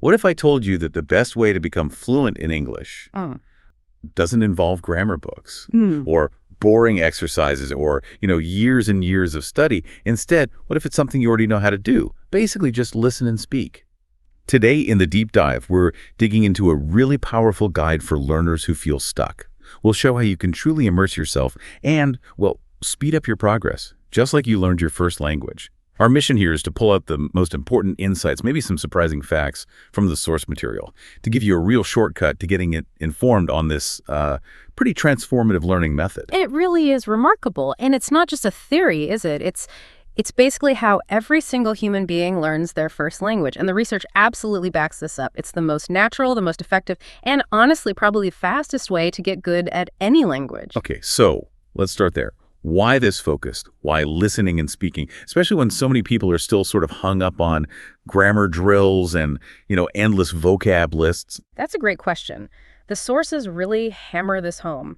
What if I told you that the best way to become fluent in English Oh. doesn't involve grammar books Hmm. or boring exercises or, years and years of study? Instead, what if it's something you already know how to do? Basically, just listen and speak. Today in the deep dive, we're digging into a really powerful guide for learners who feel stuck. We'll show how you can truly immerse yourself and, well, speed up your progress, just like you learned your first language. Our mission here is to pull out the most important insights, maybe some surprising facts from the source material, to give you a real shortcut to getting it informed on this pretty transformative learning method. It really is remarkable. And it's not just a theory, is it? It's basically how every single human being learns their first language. And the research absolutely backs this up. It's the most natural, the most effective, and honestly, probably the fastest way to get good at any language. Okay, so let's start there. Why this focused? Why listening and speaking? Especially when so many people are still sort of hung up on grammar drills and, endless vocab lists. That's a great question. The sources really hammer this home.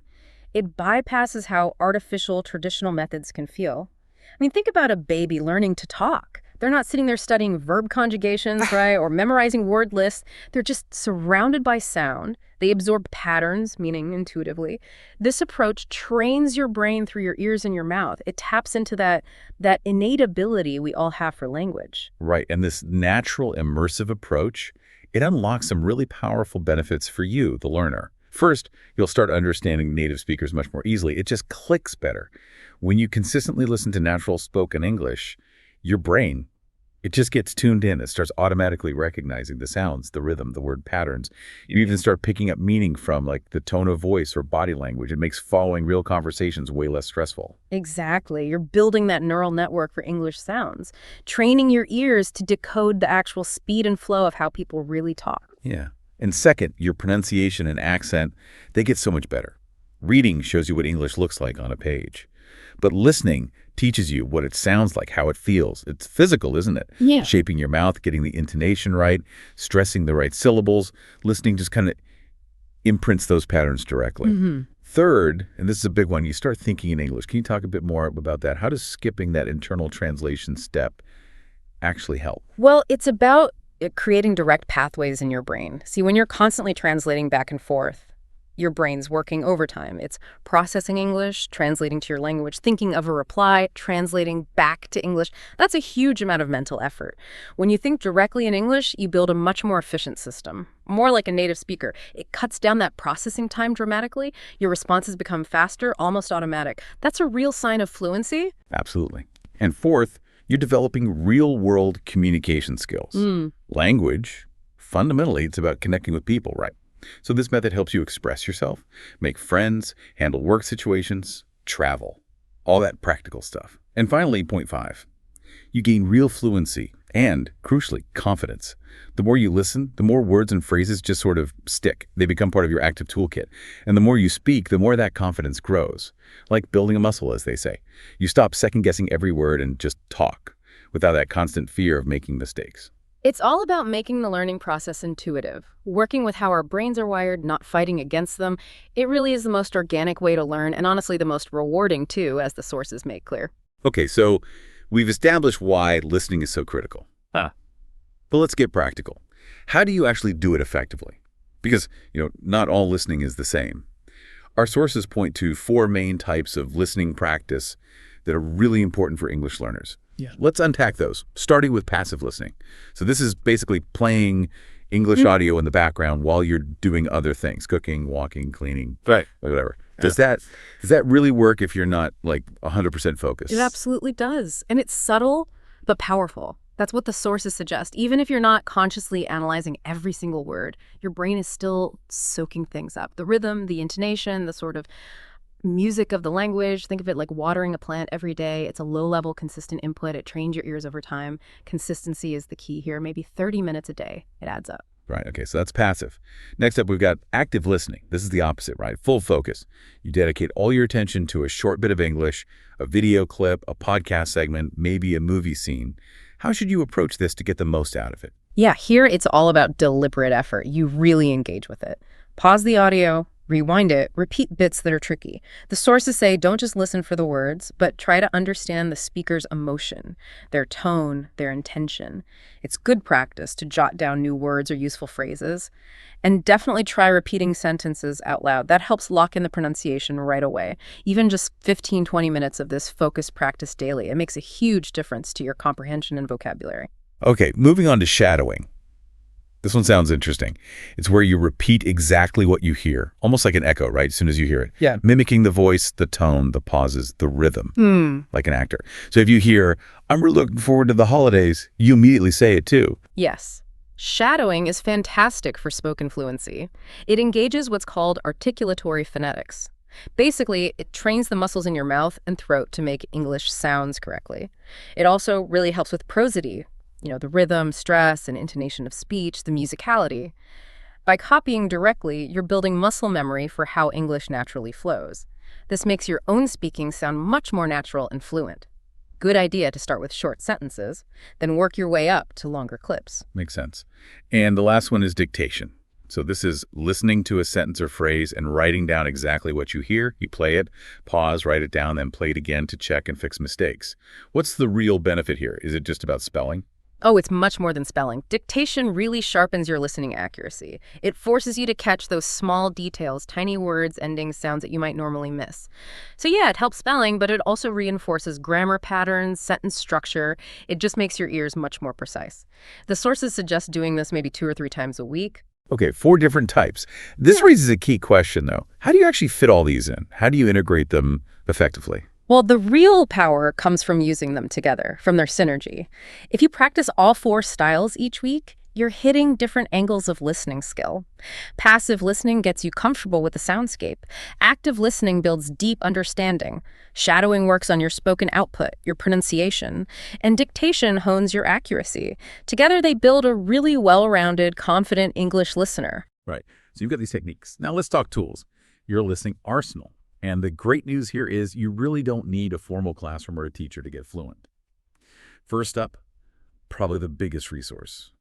It bypasses how artificial traditional methods can feel. I mean, think about a baby learning to talk. They're not sitting there studying verb conjugations, right, or memorizing word lists. They're just surrounded by sound. They absorb patterns, meaning intuitively. This approach trains your brain through your ears and your mouth. It taps into that innate ability we all have for language. Right, and this natural immersive approach, it unlocks some really powerful benefits for you, the learner. First, you'll start understanding native speakers much more easily. It just clicks better. When you consistently listen to natural spoken English, your brain, it just gets tuned in. It starts automatically recognizing the sounds, the rhythm, the word patterns. You even start picking up meaning from like the tone of voice or body language. It makes following real conversations way less stressful. Exactly. You're building that neural network for English sounds, training your ears to decode the actual speed and flow of how people really talk. Yeah. And second, your pronunciation and accent, they get so much better. Reading shows you what English looks like on a page. But listening teaches you what it sounds like, how it feels. It's physical, isn't it? Yeah. Shaping your mouth, getting the intonation right, stressing the right syllables. Listening just kind of imprints those patterns directly. Mm-hmm. Third, and this is a big one, you start thinking in English. Can you talk a bit more about that? How does skipping that internal translation step actually help? Well, it's about creating direct pathways in your brain. See, when you're constantly translating back and forth, your brain's working overtime. It's processing English, translating to your language, thinking of a reply, translating back to English. That's a huge amount of mental effort. When you think directly in English, you build a much more efficient system, more like a native speaker. It cuts down that processing time dramatically. Your responses become faster, almost automatic. That's a real sign of fluency. Absolutely. And fourth, you're developing real-world communication skills. Language, fundamentally, it's about connecting with people, right? So this method helps you express yourself, make friends, handle work situations, travel, all that practical stuff. And finally, point 5, you gain real fluency and, crucially, confidence. The more you listen, the more words and phrases just sort of stick. They become part of your active toolkit. And the more you speak, the more that confidence grows. Like building a muscle, as they say. You stop second-guessing every word and just talk without that constant fear of making mistakes. It's all about making the learning process intuitive, working with how our brains are wired, not fighting against them. It really is the most organic way to learn, and honestly the most rewarding too, as the sources make clear. Okay, so we've established why listening is so critical. But let's get practical. How do you actually do it effectively? Because, not all listening is the same. Our sources point to 4 main types of listening practice that are really important for English learners. Yeah. Let's unpack those, starting with passive listening. So this is basically playing English audio in the background while you're doing other things, cooking, walking, cleaning, Right. whatever. Does that really work if you're not like 100% focused? It absolutely does. And it's subtle, but powerful. That's what the sources suggest. Even if you're not consciously analyzing every single word, your brain is still soaking things up. The rhythm, the intonation, the sort of music of the language. Think of it like watering a plant every day. It's a low-level, consistent input. It trains your ears over time. Consistency is the key here. Maybe 30 minutes a day. It adds up. Right, okay, so that's passive. Next up, we've got active listening. This is the opposite, right? Full focus. You dedicate all your attention to a short bit of English, a video clip, a podcast segment, maybe a movie scene. How should you approach this to get the most out of it? Yeah, here it's all about deliberate effort. You really engage with it. Pause the audio, Rewind it, repeat bits that are tricky. The sources say don't just listen for the words, but try to understand the speaker's emotion, their tone, their intention. It's good practice to jot down new words or useful phrases. And definitely try repeating sentences out loud. That helps lock in the pronunciation right away. Even just 15-20 minutes of this focused practice daily, it makes a huge difference to your comprehension and vocabulary. Okay, moving on to shadowing. This one sounds interesting. It's where you repeat exactly what you hear, almost like an echo, right, as soon as you hear it. Yeah. Mimicking the voice, the tone, the pauses, the rhythm, like an actor. So if you hear, "I'm really looking forward to the holidays," you immediately say it too. Yes. Shadowing is fantastic for spoken fluency. It engages what's called articulatory phonetics. Basically, it trains the muscles in your mouth and throat to make English sounds correctly. It also really helps with prosody, the rhythm, stress, and intonation of speech, the musicality. By copying directly, you're building muscle memory for how English naturally flows. This makes your own speaking sound much more natural and fluent. Good idea to start with short sentences, then work your way up to longer clips. Makes sense. And the last one is dictation. So this is listening to a sentence or phrase and writing down exactly what you hear. You play it, pause, write it down, then play it again to check and fix mistakes. What's the real benefit here? Is it just about spelling? Oh, it's much more than spelling. Dictation really sharpens your listening accuracy. It forces you to catch those small details, tiny words, endings, sounds that you might normally miss. So yeah, it helps spelling, but it also reinforces grammar patterns, sentence structure. It just makes your ears much more precise. The sources suggest doing this maybe 2 or 3 times a week. Okay, 4 different types. This raises a key question, though. How do you actually fit all these in? How do you integrate them effectively? Well, the real power comes from using them together, from their synergy. If you practice all 4 styles each week, you're hitting different angles of listening skill. Passive listening gets you comfortable with the soundscape. Active listening builds deep understanding. Shadowing works on your spoken output, your pronunciation. And dictation hones your accuracy. Together, they build a really well-rounded, confident English listener. Right. So you've got these techniques. Now let's talk tools. Your listening arsenal. And the great news here is you really don't need a formal classroom or a teacher to get fluent. First up, probably the biggest resource,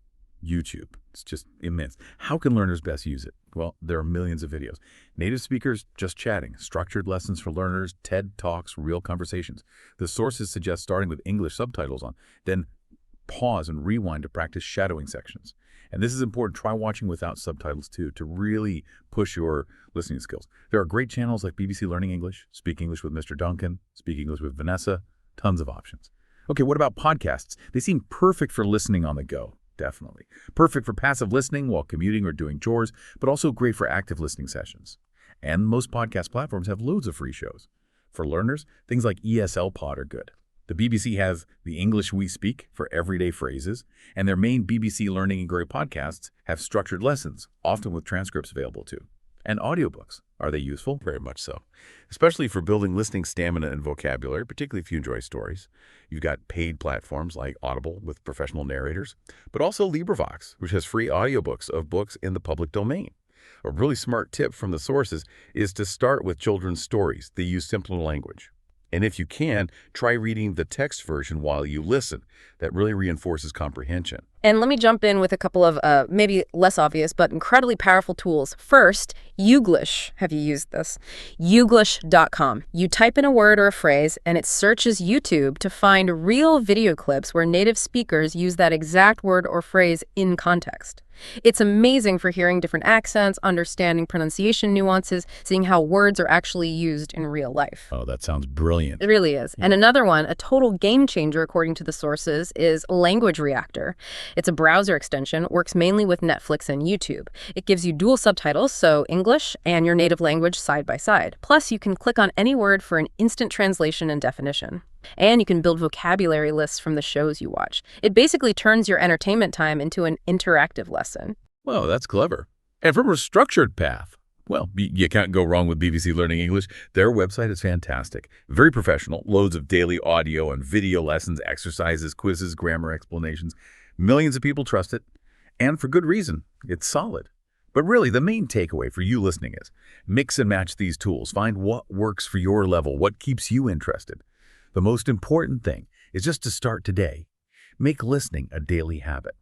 YouTube. It's just immense. How can learners best use it? Well, there are millions of videos. Native speakers just chatting, structured lessons for learners, TED Talks, real conversations. The sources suggest starting with English subtitles on, then pause and rewind to practice shadowing sections. And this is important. Try watching without subtitles, too, to really push your listening skills. There are great channels like BBC Learning English, Speak English with Mr. Duncan, Speak English with Vanessa, tons of options. Okay, what about podcasts? They seem perfect for listening on the go, definitely. Perfect for passive listening while commuting or doing chores, but also great for active listening sessions. And most podcast platforms have loads of free shows. For learners, things like ESL Pod are good. The BBC has The English We Speak for everyday phrases, and their main BBC Learning and Grow podcasts have structured lessons, often with transcripts available too. And audiobooks. Are they useful? Very much so. Especially for building listening stamina and vocabulary, particularly if you enjoy stories. You've got paid platforms like Audible with professional narrators, but also LibriVox, which has free audiobooks of books in the public domain. A really smart tip from the sources is to start with children's stories. They use simpler language. And if you can, try reading the text version while you listen. That really reinforces comprehension. And let me jump in with a couple of maybe less obvious but incredibly powerful tools. First, Youglish. Have you used this? Youglish.com. You type in a word or a phrase, and it searches YouTube to find real video clips where native speakers use that exact word or phrase in context. It's amazing for hearing different accents, understanding pronunciation nuances, seeing how words are actually used in real life. Oh, that sounds brilliant. It really is. And another one, a total game changer according to the sources, is Language Reactor. It's a browser extension, works mainly with Netflix and YouTube. It gives you dual subtitles, so English and your native language side by side. Plus, you can click on any word for an instant translation and definition. And you can build vocabulary lists from the shows you watch. It basically turns your entertainment time into an interactive lesson. Well, that's clever. And from a structured path. Well, you can't go wrong with BBC Learning English. Their website is fantastic. Very professional. Loads of daily audio and video lessons, exercises, quizzes, grammar explanations. Millions of people trust it. And for good reason. It's solid. But really, the main takeaway for you listening is mix and match these tools. Find what works for your level, what keeps you interested. The most important thing is just to start today. Make listening a daily habit.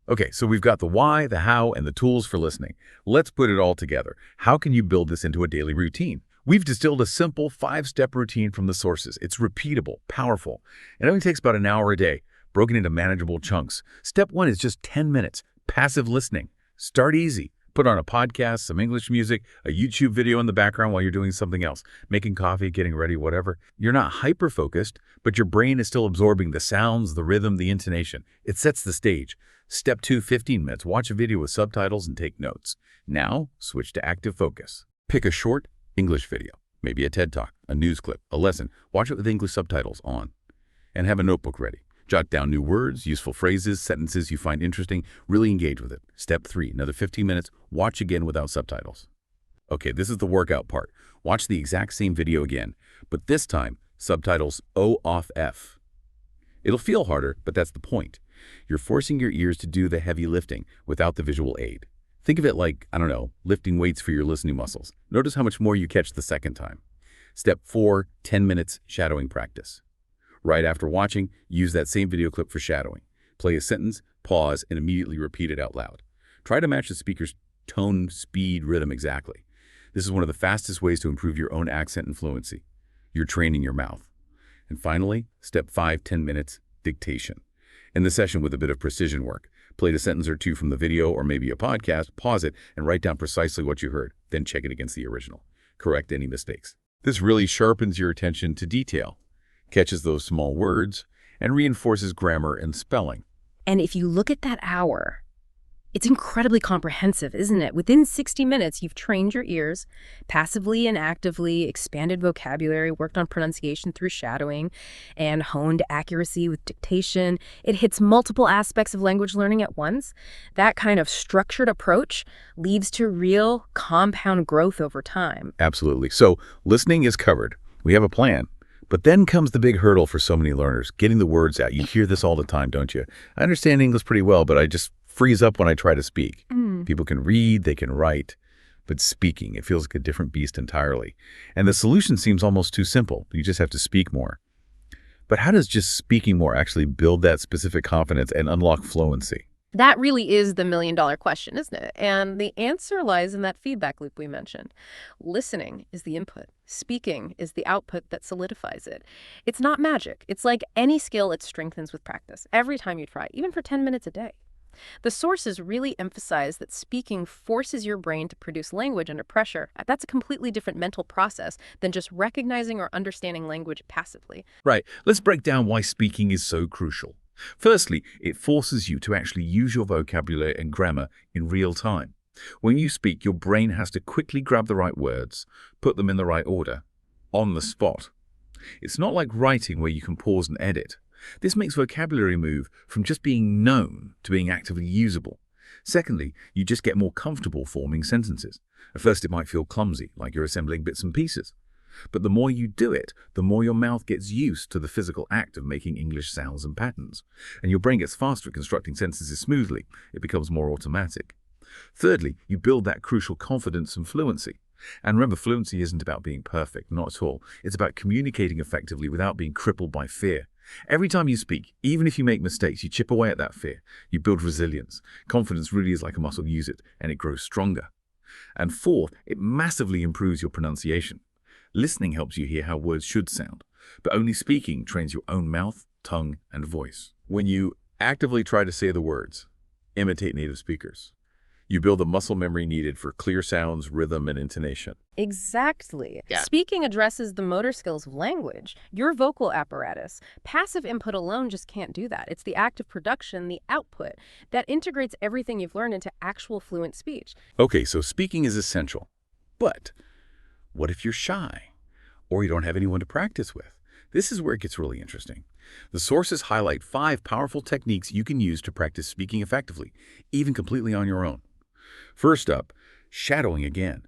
Okay, so we've got the why, the how, and the tools for listening. Let's put it all together. How can you build this into a daily routine? We've distilled a simple 5-step routine from the sources. It's repeatable, powerful. It only takes about an hour a day, broken into manageable chunks. Step 1 is just 10 minutes, passive listening. Start easy. Put on a podcast, some English music, a YouTube video in the background while you're doing something else, making coffee, getting ready, whatever. You're not hyper-focused, but your brain is still absorbing the sounds, the rhythm, the intonation. It sets the stage. Step 2, 15 minutes. Watch a video with subtitles and take notes. Now, switch to active focus. Pick a short English video, maybe a TED Talk, a news clip, a lesson. Watch it with English subtitles on. And have a notebook ready. Jot down new words, useful phrases, sentences you find interesting. Really engage with it. Step 3, another 15 minutes. Watch again without subtitles. Okay, this is the workout part. Watch the exact same video again, but this time, subtitles O off F. It'll feel harder, but that's the point. You're forcing your ears to do the heavy lifting without the visual aid. Think of it like, I don't know, lifting weights for your listening muscles. Notice how much more you catch the second time. Step 4, 10 minutes shadowing practice. Right after watching, use that same video clip for shadowing. Play a sentence, pause, and immediately repeat it out loud. Try to match the speaker's tone, speed, rhythm exactly. This is one of the fastest ways to improve your own accent and fluency. You're training your mouth. And finally, step 5, 10 minutes, dictation. In the session with a bit of precision work, play a sentence or two from the video or maybe a podcast, pause it, and write down precisely what you heard, then check it against the original. Correct any mistakes. This really sharpens your attention to detail, catches those small words, and reinforces grammar and spelling. And if you look at that hour, it's incredibly comprehensive, isn't it? Within 60 minutes, you've trained your ears, passively and actively expanded vocabulary, worked on pronunciation through shadowing, and honed accuracy with dictation. It hits multiple aspects of language learning at once. That kind of structured approach leads to real compound growth over time. Absolutely. So listening is covered. We have a plan. But then comes the big hurdle for so many learners, getting the words out. You hear this all the time, don't you? I understand English pretty well, but I just freeze up when I try to speak. People can read, they can write, but speaking, it feels like a different beast entirely. And the solution seems almost too simple. You just have to speak more. But how does just speaking more actually build that specific confidence and unlock fluency? That really is the million-dollar question, isn't it? And the answer lies in that feedback loop we mentioned. Listening is the input. Speaking is the output that solidifies it. It's not magic. It's like any skill, it strengthens with practice every time you try, even for 10 minutes a day. The sources really emphasize that speaking forces your brain to produce language under pressure. That's a completely different mental process than just recognizing or understanding language passively. Right. Let's break down why speaking is so crucial. Firstly, it forces you to actually use your vocabulary and grammar in real time. When you speak, your brain has to quickly grab the right words, put them in the right order, on the spot. It's not like writing where you can pause and edit. This makes vocabulary move from just being known to being actively usable. Secondly, you just get more comfortable forming sentences. At first, it might feel clumsy, like you're assembling bits and pieces. But the more you do it, the more your mouth gets used to the physical act of making English sounds and patterns. And your brain gets faster at constructing sentences smoothly. It becomes more automatic. Thirdly, you build that crucial confidence and fluency. And remember, fluency isn't about being perfect, not at all. It's about communicating effectively without being crippled by fear. Every time you speak, even if you make mistakes, you chip away at that fear. You build resilience. Confidence really is like a muscle. Use it, and it grows stronger. And fourth, it massively improves your pronunciation. Listening helps you hear how words should sound, but only speaking trains your own mouth, tongue, and voice. When you actively try to say the words, imitate native speakers, you build the muscle memory needed for clear sounds, rhythm, and intonation. Exactly. Yeah. Speaking addresses the motor skills of language, your vocal apparatus. Passive input alone just can't do that. It's the active production, the output, that integrates everything you've learned into actual fluent speech. Okay, so speaking is essential. But what if you're shy or you don't have anyone to practice with? This is where it gets really interesting. The sources highlight 5 powerful techniques you can use to practice speaking effectively, even completely on your own. First up, shadowing again.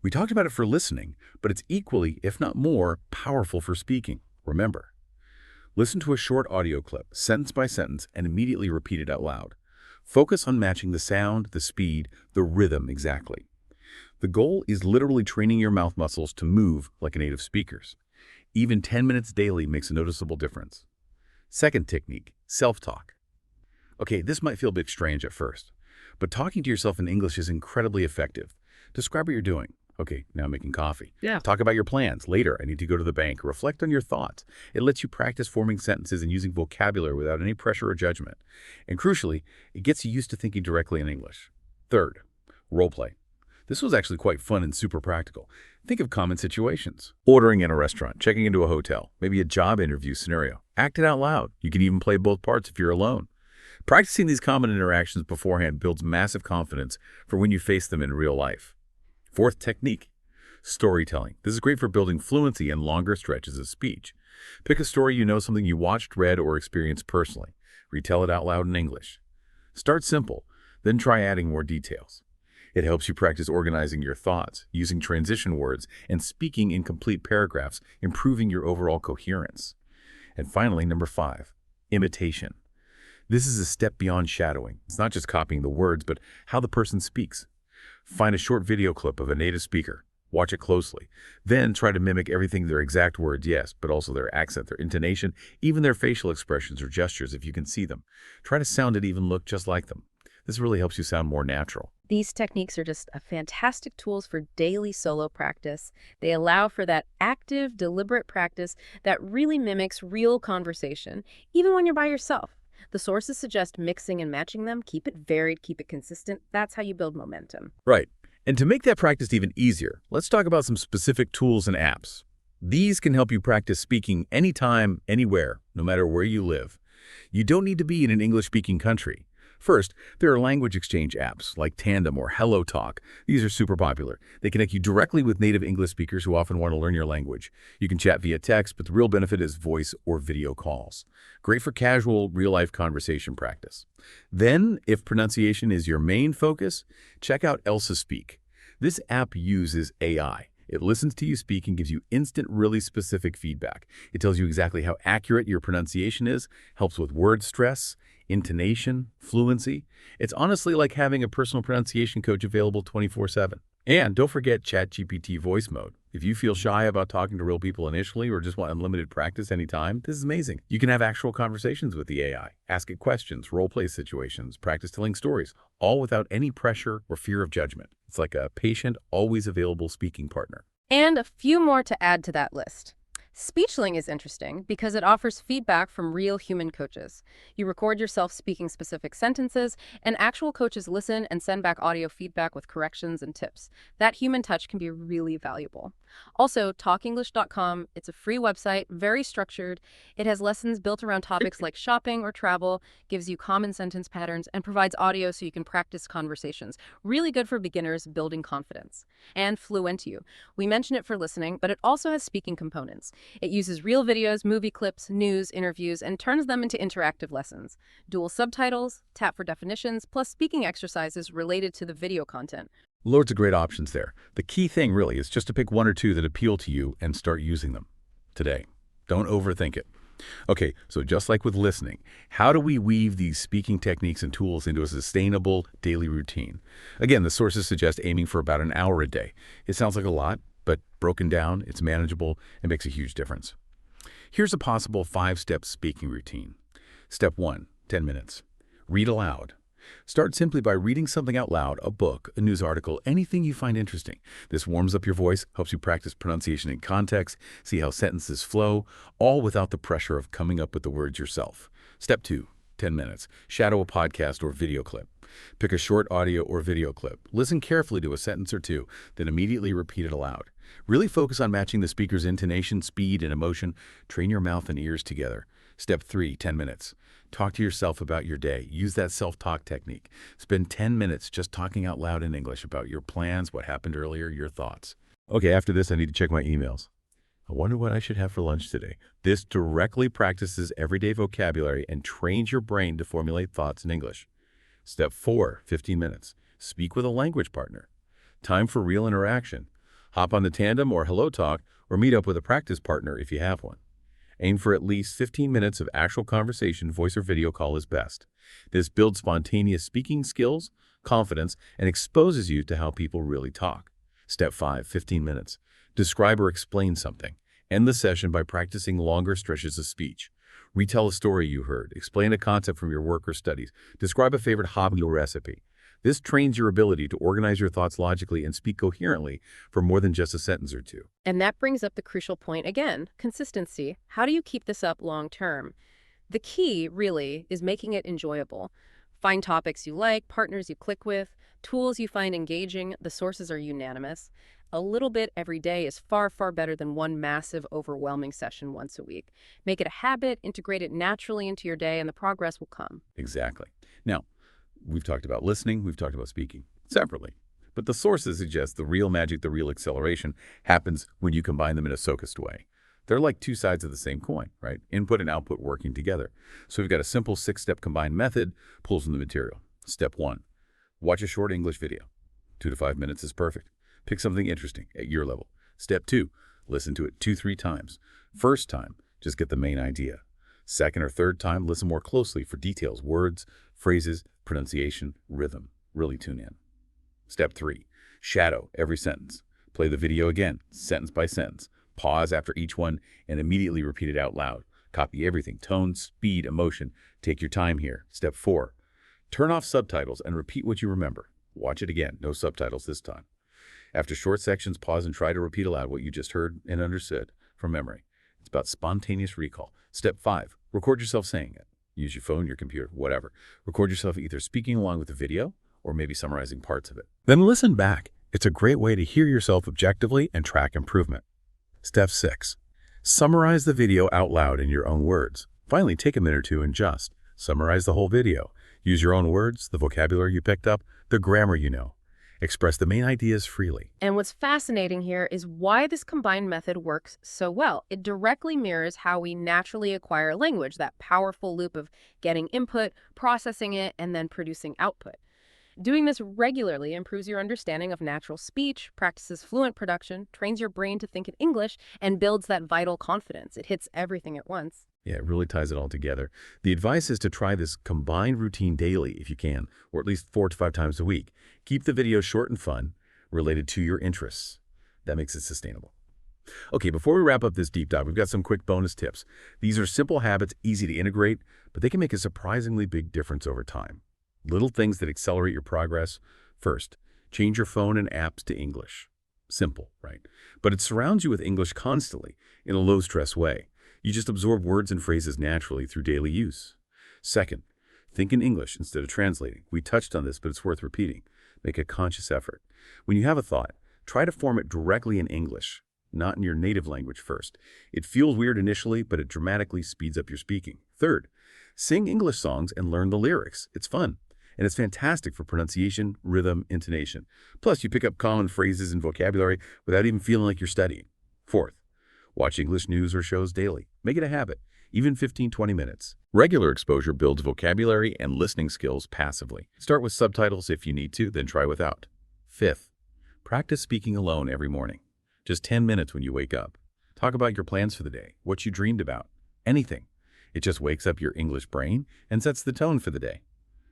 We talked about it for listening, but it's equally, if not more, powerful for speaking. Remember, listen to a short audio clip, sentence by sentence, and immediately repeat it out loud. Focus on matching the sound, the speed, the rhythm exactly. The goal is literally training your mouth muscles to move like a native speaker's. Even 10 minutes daily makes a noticeable difference. Second technique, self-talk. Okay, this might feel a bit strange at first, but talking to yourself in English is incredibly effective. Describe what you're doing. Okay, now I'm making coffee. Yeah. Talk about your plans. Later, I need to go to the bank. Reflect on your thoughts. It lets you practice forming sentences and using vocabulary without any pressure or judgment. And crucially, it gets you used to thinking directly in English. Third, role play. This was actually quite fun and super practical. Think of common situations. Ordering in a restaurant, checking into a hotel, maybe a job interview scenario. Act it out loud. You can even play both parts if you're alone. Practicing these common interactions beforehand builds massive confidence for when you face them in real life. Fourth technique, storytelling. This is great for building fluency in longer stretches of speech. Pick a story you know, something you watched, read, or experienced personally. Retell it out loud in English. Start simple, then try adding more details. It helps you practice organizing your thoughts, using transition words, and speaking in complete paragraphs, improving your overall coherence. And finally, number 5, imitation. This is a step beyond shadowing. It's not just copying the words, but how the person speaks. Find a short video clip of a native speaker. Watch it closely. Then try to mimic everything, their exact words, yes, but also their accent, their intonation, even their facial expressions or gestures if you can see them. Try to sound and even look just like them. This really helps you sound more natural. These techniques are just fantastic tools for daily solo practice. They allow for that active, deliberate practice that really mimics real conversation, even when you're by yourself. The sources suggest mixing and matching them. Keep it varied, keep it consistent. That's how you build momentum. Right. And to make that practice even easier, let's talk about some specific tools and apps. These can help you practice speaking anytime, anywhere, no matter where you live. You don't need to be in an English-speaking country. First, there are language exchange apps like Tandem or HelloTalk. These are super popular. They connect you directly with native English speakers who often want to learn your language. You can chat via text, but the real benefit is voice or video calls. Great for casual, real-life conversation practice. Then, if pronunciation is your main focus, check out Elsa Speak. This app uses AI. It listens to you speak and gives you instant, really specific feedback. It tells you exactly how accurate your pronunciation is, helps with word stress, intonation, fluency. It's honestly like having a personal pronunciation coach available 24/7. And don't forget ChatGPT voice mode. If you feel shy about talking to real people initially or just want unlimited practice anytime, this is amazing. You can have actual conversations with the AI, ask it questions, role-play situations, practice telling stories, all without any pressure or fear of judgment. It's like a patient, always available speaking partner. And a few more to add to that list. Speechling is interesting because it offers feedback from real human coaches. You record yourself speaking specific sentences, and actual coaches listen and send back audio feedback with corrections and tips. That human touch can be really valuable. Also, talkenglish.com, it's a free website, very structured. It has lessons built around topics like shopping or travel, gives you common sentence patterns, and provides audio so you can practice conversations. Really good for beginners building confidence. And Fluency. We mention it for listening, but it also has speaking components. It uses real videos, movie clips, news, interviews, and turns them into interactive lessons. Dual subtitles, tap for definitions, plus speaking exercises related to the video content. Loads of great options there. The key thing really is just to pick one or two that appeal to you and start using them today. Don't overthink it. Okay, so just like with listening, how do we weave these speaking techniques and tools into a sustainable daily routine? Again, the sources suggest aiming for about an hour a day. It sounds like a lot, but broken down, it's manageable and makes a huge difference. Here's a possible 5-step speaking routine. Step 1, 10 minutes. Read aloud. Start simply by reading something out loud, a book, a news article, anything you find interesting. This warms up your voice, helps you practice pronunciation in context, see how sentences flow, all without the pressure of coming up with the words yourself. Step 2, 10 minutes. Shadow a podcast or video clip. Pick a short audio or video clip. Listen carefully to a sentence or two, then immediately repeat it aloud. Really focus on matching the speaker's intonation, speed, and emotion. Train your mouth and ears together. Step 3, 10 minutes. Talk to yourself about your day. Use that self-talk technique. Spend 10 minutes just talking out loud in English about your plans, what happened earlier, your thoughts. Okay, after this, I need to check my emails. I wonder what I should have for lunch today. This directly practices everyday vocabulary and trains your brain to formulate thoughts in English. Step 4, 15 minutes. Speak with a language partner. Time for real interaction. Hop on the Tandem or HelloTalk or meet up with a practice partner if you have one. Aim for at least 15 minutes of actual conversation, voice or video call is best. This builds spontaneous speaking skills, confidence, and exposes you to how people really talk. Step 5, 15 minutes. Describe or explain something. End the session by practicing longer stretches of speech. Retell a story you heard, explain a concept from your work or studies, describe a favorite hobby or recipe. This trains your ability to organize your thoughts logically and speak coherently for more than just a sentence or two. And that brings up the crucial point again, consistency. How do you keep this up long term? The key, really, is making it enjoyable. Find topics you like, partners you click with, tools you find engaging. The sources are unanimous. A little bit every day is far, far better than one massive, overwhelming session once a week. Make it a habit, integrate it naturally into your day, and the progress will come. Exactly. Now, we've talked about listening, we've talked about speaking separately. But the sources suggest the real magic, the real acceleration happens when you combine them in a focused way. They're like two sides of the same coin, right? Input and output working together. So we've got a simple 6-step combined method, pulls from the material. Step 1, watch a short English video. 2 to 5 minutes is perfect. Pick something interesting at your level. Step 2, listen to it 2-3 times. First time, just get the main idea. Second or third time, listen more closely for details, words, phrases, pronunciation, rhythm. Really tune in. Step 3, shadow every sentence. Play the video again, sentence by sentence. Pause after each one and immediately repeat it out loud. Copy everything, tone, speed, emotion. Take your time here. Step 4, turn off subtitles and repeat what you remember. Watch it again, no subtitles this time. After short sections, pause and try to repeat aloud what you just heard and understood from memory. It's about spontaneous recall. Step 5, record yourself saying it. Use your phone, your computer, whatever. Record yourself either speaking along with the video or maybe summarizing parts of it. Then listen back. It's a great way to hear yourself objectively and track improvement. Step 6, summarize the video out loud in your own words. Finally, take a minute or two and just summarize the whole video. Use your own words, the vocabulary you picked up, the grammar you know. Express the main ideas freely. And what's fascinating here is why this combined method works so well. It directly mirrors how we naturally acquire language, that powerful loop of getting input, processing it, and then producing output. Doing this regularly improves your understanding of natural speech, practices fluent production, trains your brain to think in English, and builds that vital confidence. It hits everything at once. Yeah, it really ties it all together. The advice is to try this combined routine daily if you can, or at least 4 to 5 times a week. Keep the videos short and fun, related to your interests. That makes it sustainable. Okay, before we wrap up this deep dive, we've got some quick bonus tips. These are simple habits, easy to integrate, but they can make a surprisingly big difference over time. Little things that accelerate your progress. First, change your phone and apps to English. Simple, right? But it surrounds you with English constantly in a low-stress way. You just absorb words and phrases naturally through daily use. Second, think in English instead of translating. We touched on this, but it's worth repeating. Make a conscious effort. When you have a thought, try to form it directly in English, not in your native language first. It feels weird initially, but it dramatically speeds up your speaking. Third, sing English songs and learn the lyrics. It's fun. And it's fantastic for pronunciation, rhythm, intonation. Plus, you pick up common phrases and vocabulary without even feeling like you're studying. Fourth, watch English news or shows daily. Make it a habit, even 15-20 minutes. Regular exposure builds vocabulary and listening skills passively. Start with subtitles if you need to, then try without. Fifth, practice speaking alone every morning. Just 10 minutes when you wake up. Talk about your plans for the day, what you dreamed about, anything. It just wakes up your English brain and sets the tone for the day.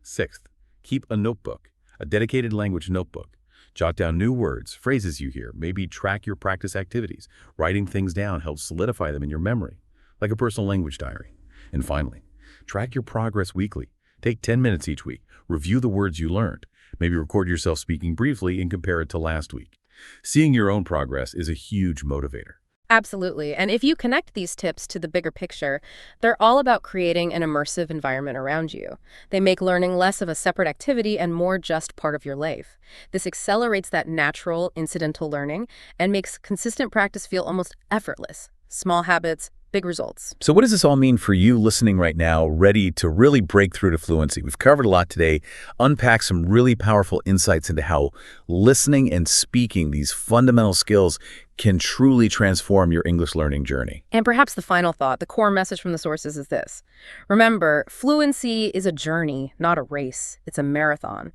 Sixth, keep a notebook, a dedicated language notebook. Jot down new words, phrases you hear, maybe track your practice activities. Writing things down helps solidify them in your memory, like a personal language diary. And finally, track your progress weekly. Take 10 minutes each week. Review the words you learned. Maybe record yourself speaking briefly and compare it to last week. Seeing your own progress is a huge motivator. Absolutely. And if you connect these tips to the bigger picture, they're all about creating an immersive environment around you. They make learning less of a separate activity and more just part of your life. This accelerates that natural, incidental learning and makes consistent practice feel almost effortless. Small habits, big results. So what does this all mean for you listening right now, ready to really break through to fluency? We've covered a lot today, unpacked some really powerful insights into how listening and speaking, these fundamental skills, can truly transform your English learning journey. And perhaps the final thought, the core message from the sources is this. Remember, fluency is a journey, not a race. It's a marathon.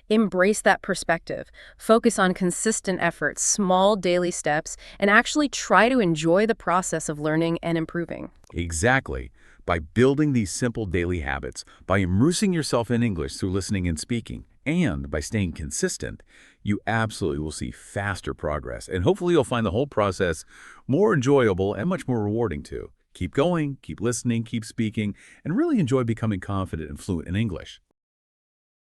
Embrace that perspective. Focus on consistent efforts, small daily steps, and actually try to enjoy the process of learning and improving. Exactly. By building these simple daily habits, by immersing yourself in English through listening and speaking, and by staying consistent, you absolutely will see faster progress. And hopefully you'll find the whole process more enjoyable and much more rewarding too. Keep going, keep listening, keep speaking, and really enjoy becoming confident and fluent in English.